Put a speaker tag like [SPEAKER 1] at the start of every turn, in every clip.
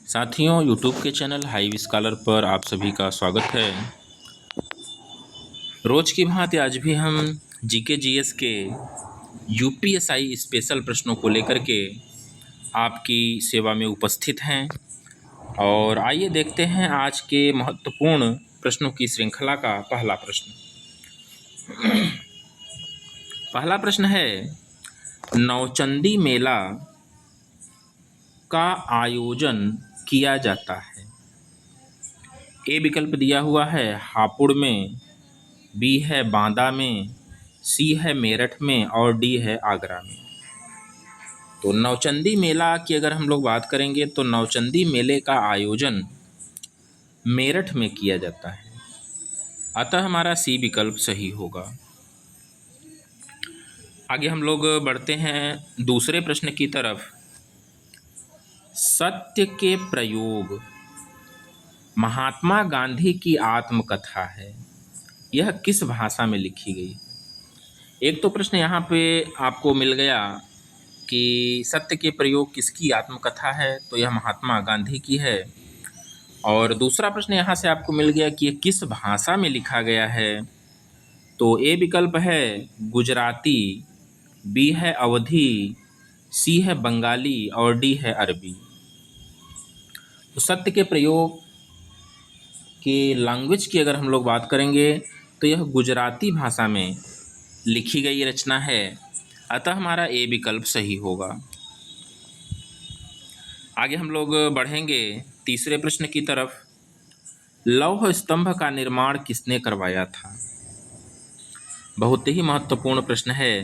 [SPEAKER 1] साथियों, यूट्यूब के channel heavy scholar पर आप सभी का स्वागत है। रोज की भांति आज भी हम जीके जीएस के यूपीएसआई स्पेशल प्रश्नों को लेकर के आपकी सेवा में उपस्थित हैं और आइए देखते हैं आज के महत्वपूर्ण प्रश्नों की श्रृंखला का पहला प्रश्न। पहला प्रश्न है, नौचंदी मेला का आयोजन किया जाता है। ए विकल्प दिया हुआ है हापुड़ में, बी है बांदा में, सी है मेरठ में और डी है आगरा में। तो नौचंदी मेला की अगर हम लोग बात करेंगे तो नौचंदी मेले का आयोजन मेरठ में किया जाता है, अतः हमारा सी विकल्प सही होगा। आगे हम लोग बढ़ते हैं दूसरे प्रश्न की तरफ। सत्य के प्रयोग महात्मा गांधी की आत्मकथा है, यह किस भाषा में लिखी गई? एक तो प्रश्न यहाँ पे आपको मिल गया कि सत्य के प्रयोग किसकी आत्मकथा है, तो यह महात्मा गांधी की है। और दूसरा प्रश्न यहाँ से आपको मिल गया कि यह किस भाषा में लिखा गया है, तो ए विकल्प है गुजराती, बी है अवधी, सी है बंगाली और डी है अरबी। तो सत्य के प्रयोग के लैंग्वेज की अगर हम लोग बात करेंगे तो यह गुजराती भाषा में लिखी गई रचना है, अतः हमारा ए विकल्प सही होगा। आगे हम लोग बढ़ेंगे तीसरे प्रश्न की तरफ। लौह स्तंभ का निर्माण किसने करवाया था? बहुत ही महत्वपूर्ण प्रश्न है।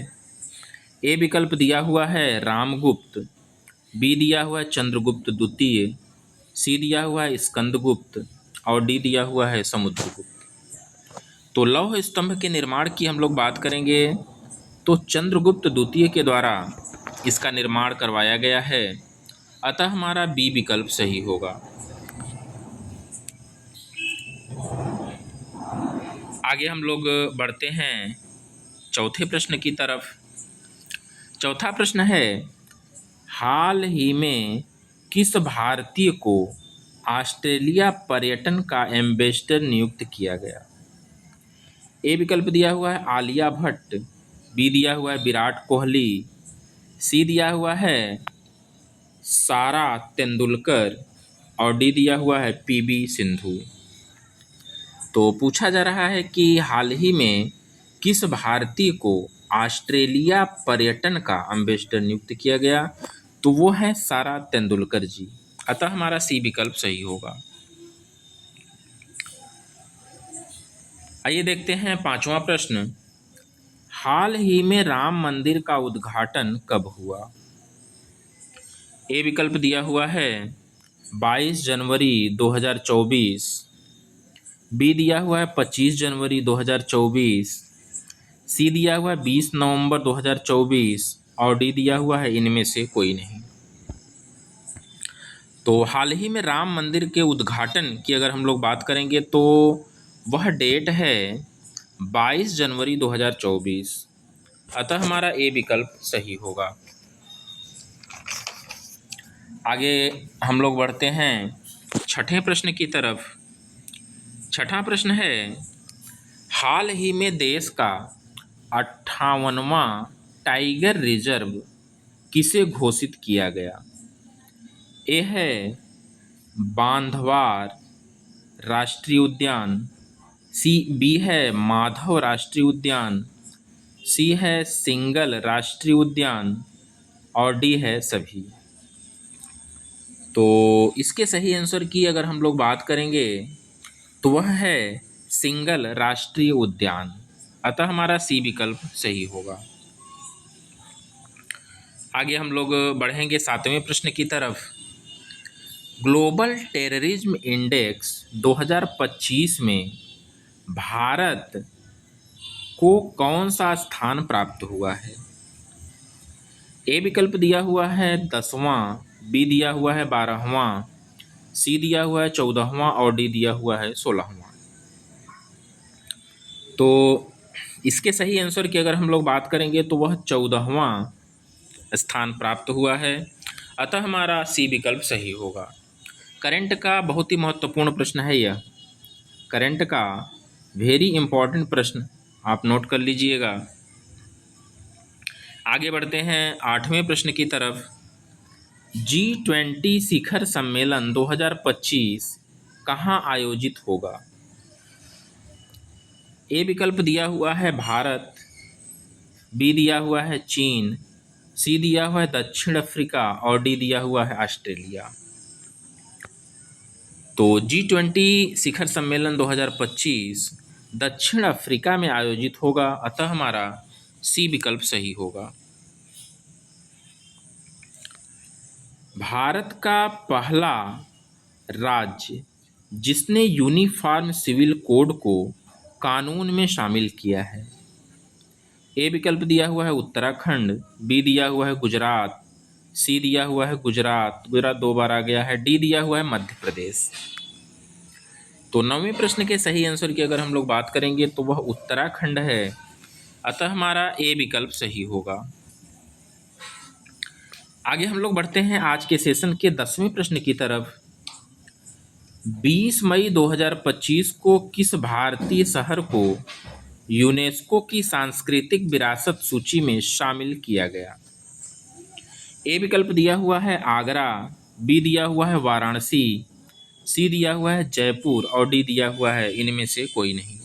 [SPEAKER 1] ए विकल्प दिया हुआ है रामगुप्त, बी दिया हुआ है चंद्रगुप्त द्वितीय, सी दिया हुआ है स्कंदगुप्त और डी दिया हुआ है समुद्रगुप्त। तो लौह स्तंभ के निर्माण की हम लोग बात करेंगे तो चंद्रगुप्त द्वितीय के द्वारा इसका निर्माण करवाया गया है, अतः हमारा बी विकल्प सही होगा। आगे हम लोग बढ़ते हैं चौथे प्रश्न की तरफ। चौथा प्रश्न है, हाल ही में किस भारतीय को ऑस्ट्रेलिया पर्यटन का एम्बेसडर नियुक्त किया गया? ए विकल्प दिया हुआ है आलिया भट्ट, बी दिया हुआ है विराट कोहली, सी दिया हुआ है सारा तेंदुलकर और डी दिया हुआ है पीवी सिंधु। तो पूछा जा रहा है कि हाल ही में किस भारतीय को ऑस्ट्रेलिया पर्यटन का एम्बेसडर नियुक्त किया गया, तो वो है सारा तेंदुलकर जी, अतः हमारा सी विकल्प सही होगा। आइए देखते हैं पांचवा प्रश्न। हाल ही में राम मंदिर का उद्घाटन कब हुआ? ए विकल्प दिया हुआ है 22 जनवरी 2024, बी दिया हुआ है 25 जनवरी 2024, सी दिया हुआ है 20 नवंबर 2024 और डी दिया हुआ है इनमें से कोई नहीं। तो हाल ही में राम मंदिर के उद्घाटन की अगर हम लोग बात करेंगे तो वह डेट है 22 जनवरी 2024, अतः हमारा ए विकल्प सही होगा। आगे हम लोग बढ़ते हैं छठे प्रश्न की तरफ। छठा प्रश्न है, हाल ही में देश का 58वां टाइगर रिजर्व किसे घोषित किया गया? ए है बांधवार राष्ट्रीय उद्यान, बी है माधव राष्ट्रीय उद्यान, सी है सिंगल राष्ट्रीय उद्यान और डी है सभी। तो इसके सही आंसर की अगर हम लोग बात करेंगे तो वह है सिंगल राष्ट्रीय उद्यान, अतः हमारा सी विकल्प सही होगा। आगे हम लोग बढ़ेंगे सातवें प्रश्न की तरफ। ग्लोबल टेररिज्म इंडेक्स 2025 में भारत को कौन सा स्थान प्राप्त हुआ है? ए विकल्प दिया हुआ है 10वां, बी दिया हुआ है 12वां, सी दिया हुआ है 14वां और डी दिया हुआ है 16वां। तो इसके सही आंसर की अगर हम लोग बात करेंगे तो वह 14वां स्थान प्राप्त हुआ है, अतः हमारा सी विकल्प सही होगा। करंट का बहुत ही महत्वपूर्ण प्रश्न है यह। करंट का वेरी इंपॉर्टेंट प्रश्न, आप नोट कर लीजिएगा। आगे बढ़ते हैं 8वें प्रश्न की तरफ। G20 शिखर सम्मेलन 2025 कहाँ आयोजित होगा? ए विकल्प दिया हुआ है भारत, बी दिया हुआ है चीन, सी दिया हुआ है दक्षिण अफ्रीका और डी दिया हुआ है ऑस्ट्रेलिया। तो G20 शिखर सम्मेलन 2025 दक्षिण अफ्रीका में आयोजित होगा, अतः हमारा सी विकल्प सही होगा। भारत का पहला राज्य जिसने यूनिफॉर्म सिविल कोड को कानून में शामिल किया है। ए विकल्प दिया हुआ है उत्तराखंड, बी दिया हुआ है गुजरात, सी दिया हुआ है गुजरात 2 बार आ गया है, डी दिया हुआ है मध्य प्रदेश। तो 9वें प्रश्न के सही आंसर की अगर हम लोग बात करेंगे तो वह उत्तराखंड है, अतः हमारा ए विकल्प सही होगा। आगे हम लोग बढ़ते हैं आज के सेशन के 10वें प्रश्न की तरफ। 20 मई 2025 को किस भारतीय शहर को यूनेस्को की सांस्कृतिक विरासत सूची में शामिल किया गया? ए विकल्प दिया हुआ है आगरा, बी दिया हुआ है वाराणसी, सी दिया हुआ है जयपुर और डी दिया हुआ है इनमें से कोई नहीं।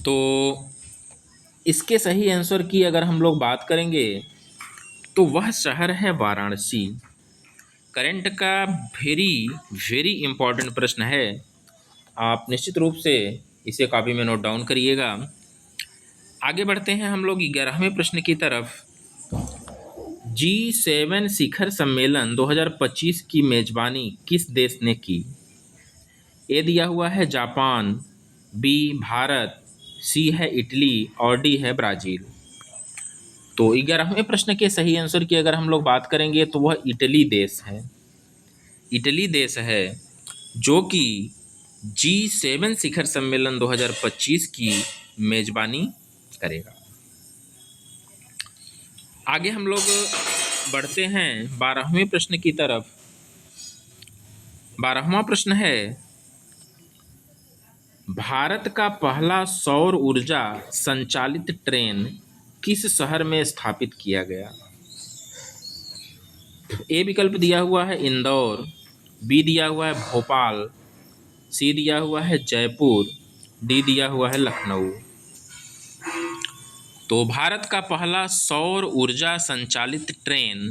[SPEAKER 1] तो इसके सही आंसर की अगर हम लोग बात करेंगे तो वह शहर है वाराणसी। करंट का वेरी वेरी इंपॉर्टेंट प्रश्न है, आप निश्चित रूप से इसे कॉपी में नोट डाउन करिएगा। आगे बढ़ते हैं हम लोग 11वें प्रश्न की तरफ। G7 शिखर सम्मेलन 2025 की मेजबानी किस देश ने की? ए दिया हुआ है जापान, बी भारत, सी है इटली और डी है ब्राज़ील। तो 11वें प्रश्न के सही आंसर की अगर हम लोग बात करेंगे तो वह इटली देश है। इटली देश है जो कि G7 शिखर सम्मेलन 2025 की मेजबानी करेगा। आगे हम लोग बढ़ते हैं 12वें प्रश्न की तरफ। 12वां प्रश्न है, भारत का पहला सौर ऊर्जा संचालित ट्रेन किस शहर में स्थापित किया गया? ए विकल्प दिया हुआ है इंदौर, बी दिया हुआ है भोपाल, सी दिया हुआ है जयपुर, डी दिया हुआ है लखनऊ। तो भारत का पहला सौर ऊर्जा संचालित ट्रेन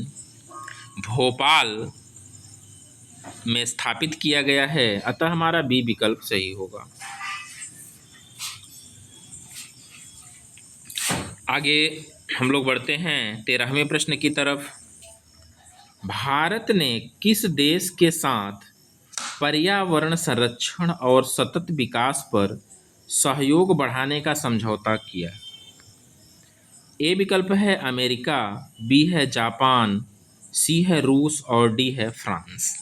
[SPEAKER 1] भोपाल में स्थापित किया गया है, अतः हमारा बी विकल्प सही होगा। आगे हम लोग बढ़ते हैं 13वें प्रश्न की तरफ। भारत ने किस देश के साथ पर्यावरण संरक्षण और सतत विकास पर सहयोग बढ़ाने का समझौता किया? ए विकल्प है अमेरिका, बी है जापान, सी है रूस और डी है फ्रांस।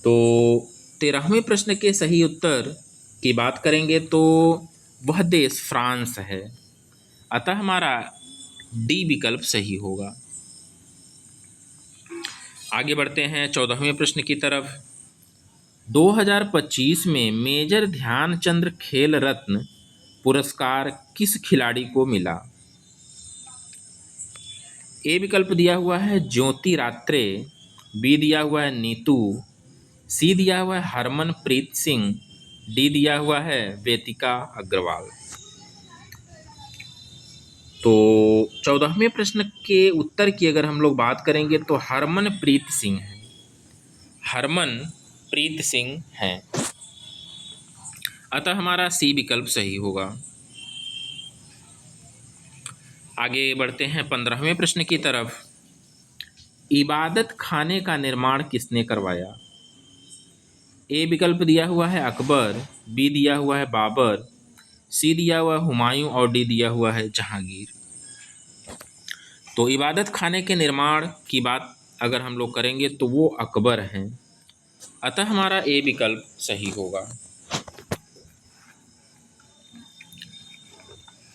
[SPEAKER 1] तो 13वें प्रश्न के सही उत्तर की बात करेंगे तो वह देश फ्रांस है, अतः हमारा डी विकल्प सही होगा। आगे बढ़ते हैं 14वें प्रश्न की तरफ। 2025 में मेजर ध्यानचंद खेल रत्न पुरस्कार किस खिलाड़ी को मिला? ए विकल्प दिया हुआ है ज्योति रात्रे, बी दिया हुआ है नीतू, सी दिया हुआ है हरमनप्रीत सिंह, डी दिया हुआ है वेदिका अग्रवाल। तो 14वें प्रश्न के उत्तर की अगर हम लोग बात करेंगे तो हरमनप्रीत सिंह है, हरमनप्रीत सिंह हैं, अतः हमारा सी विकल्प सही होगा। आगे बढ़ते हैं 15वें प्रश्न की तरफ। इबादत खाने का निर्माण किसने करवाया? ए विकल्प दिया हुआ है अकबर, बी दिया हुआ है बाबर, सी दिया हुआ है हुमायूं और डी दिया हुआ है जहांगीर। तो इबादत खाने के निर्माण की बात अगर हम लोग करेंगे तो वो अकबर हैं, अतः हमारा ए विकल्प सही होगा।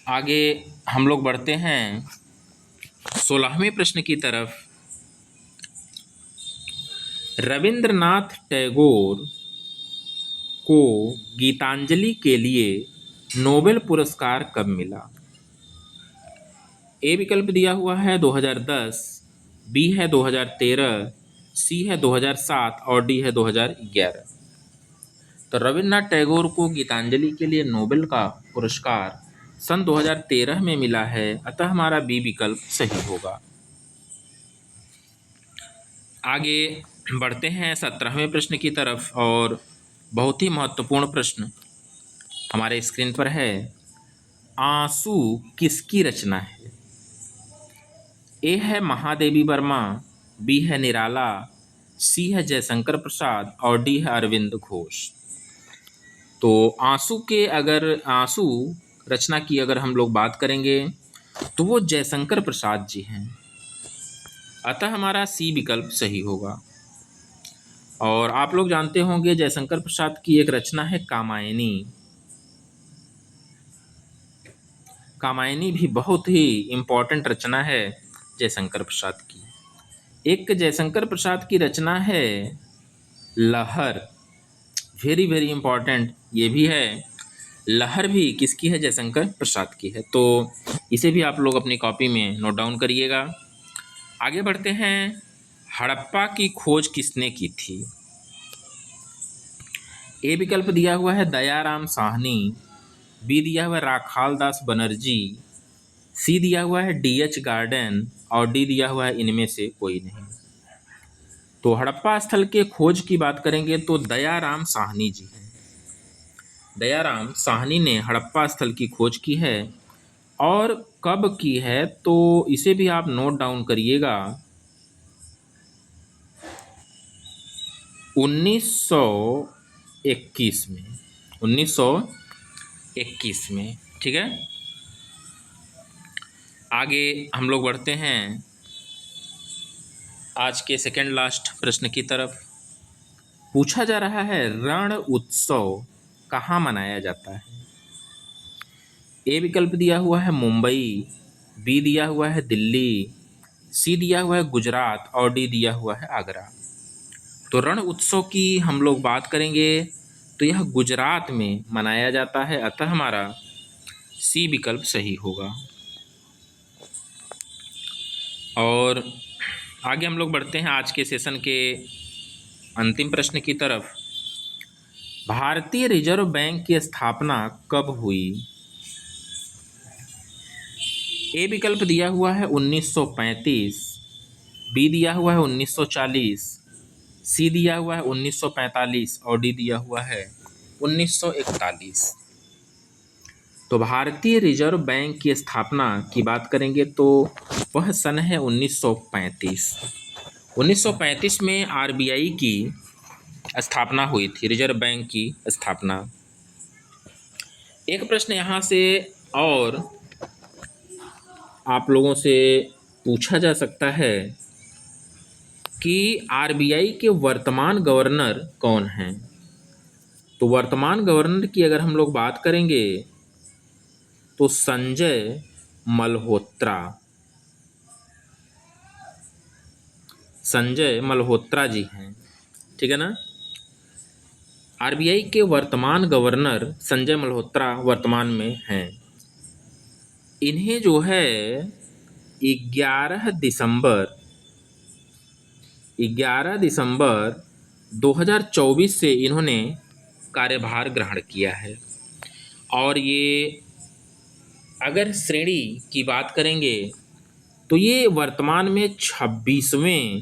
[SPEAKER 1] आगे हम लोग बढ़ते हैं 16वें प्रश्न की तरफ। रविंद्रनाथ टैगोर को गीतांजलि के लिए नोबेल पुरस्कार कब मिला? ए विकल्प दिया हुआ है 2010, बी है 2013, सी है 2007 और डी है 2011। तो रविन्द्रनाथ टैगोर को गीतांजलि के लिए नोबेल का पुरस्कार सन 2013 में मिला है, अतः हमारा बी विकल्प सही होगा। आगे बढ़ते हैं 17वें प्रश्न की तरफ, और बहुत ही महत्वपूर्ण प्रश्न हमारे स्क्रीन पर है। आंसू किसकी रचना है? ए है महादेवी वर्मा, बी है निराला, सी है जयशंकर प्रसाद और डी है अरविंद घोष। तो आंसू रचना की अगर हम लोग बात करेंगे तो वो जयशंकर प्रसाद जी हैं, अतः हमारा सी विकल्प सही होगा। और आप लोग जानते होंगे जयशंकर प्रसाद की एक रचना है कामायनी। कामायनी भी बहुत ही इम्पोर्टेंट रचना है जयशंकर प्रसाद की। एक जयशंकर प्रसाद की रचना है लहर, वेरी वेरी इम्पॉर्टेंट ये भी है। लहर भी किसकी है? जयशंकर प्रसाद की है। तो इसे भी आप लोग अपनी कॉपी में नोट डाउन करिएगा। आगे बढ़ते हैं। हड़प्पा की खोज किसने की थी? ए विकल्प दिया हुआ है दयाराम साहनी, बी दिया हुआ है राखाल दास बनर्जी, सी दिया हुआ है डीएच गार्डन और डी दिया हुआ है इनमें से कोई नहीं। तो हड़प्पा स्थल के खोज की बात करेंगे तो दयाराम साहनी जी हैं। दयाराम साहनी ने हड़प्पा स्थल की खोज की है, और कब की है तो इसे भी आप नोट डाउन करिएगा। 1921 में, 1921 में। ठीक है, आगे हम लोग बढ़ते हैं आज के सेकेंड लास्ट प्रश्न की तरफ। पूछा जा रहा है रण उत्सव कहाँ मनाया जाता है? ए विकल्प दिया हुआ है मुंबई, बी दिया हुआ है दिल्ली, सी दिया हुआ है गुजरात और डी दिया हुआ है आगरा। तो रण उत्सव की हम लोग बात करेंगे तो यह गुजरात में मनाया जाता है, अतः हमारा सी विकल्प सही होगा। और आगे हम लोग बढ़ते हैं आज के सेशन के अंतिम प्रश्न की तरफ। भारतीय रिजर्व बैंक की स्थापना कब हुई? ए विकल्प दिया हुआ है 1935, बी दिया हुआ है 1940, सी दिया हुआ है 1945 और डी दिया हुआ है 1941। तो भारतीय रिजर्व बैंक की स्थापना की बात करेंगे तो वह सन है 1935। 1935 में आरबीआई की स्थापना हुई थी, रिजर्व बैंक की स्थापना। एक प्रश्न यहाँ से और आप लोगों से पूछा जा सकता है कि आरबीआई के वर्तमान गवर्नर कौन हैं? तो वर्तमान गवर्नर की अगर हम लोग बात करेंगे तो संजय मल्होत्रा, संजय मल्होत्रा जी हैं। ठीक है ना, आरबीआई के वर्तमान गवर्नर संजय मल्होत्रा वर्तमान में हैं। इन्हें जो है 11 दिसंबर 2024 से इन्होंने कार्यभार ग्रहण किया है। और ये अगर श्रेणी की बात करेंगे तो ये वर्तमान में 26वें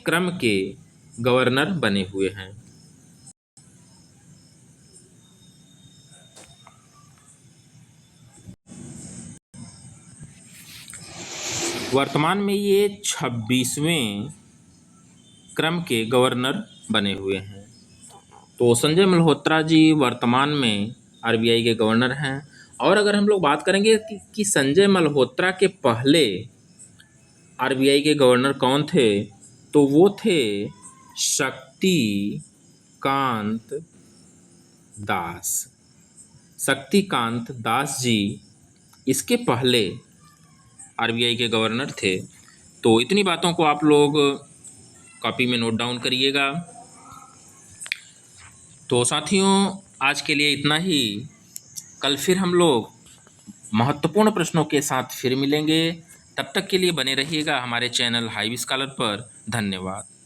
[SPEAKER 1] क्रम के गवर्नर बने हुए हैं। वर्तमान में ये 26वें क्रम के गवर्नर बने हुए हैं। तो संजय मल्होत्रा जी वर्तमान में आरबीआई के गवर्नर हैं। और अगर हम लोग बात करेंगे कि संजय मल्होत्रा के पहले आरबीआई के गवर्नर कौन थे, तो वो थे शक्तिकांत दास जी इसके पहले आरबीआई के गवर्नर थे। तो इतनी बातों को आप लोग कॉपी में नोट डाउन करिएगा। तो साथियों, आज के लिए इतना ही। कल फिर हम लोग महत्वपूर्ण प्रश्नों के साथ फिर मिलेंगे। तब तक के लिए बने रहिएगा हमारे चैनल हाईवी स्कॉलर पर। धन्यवाद।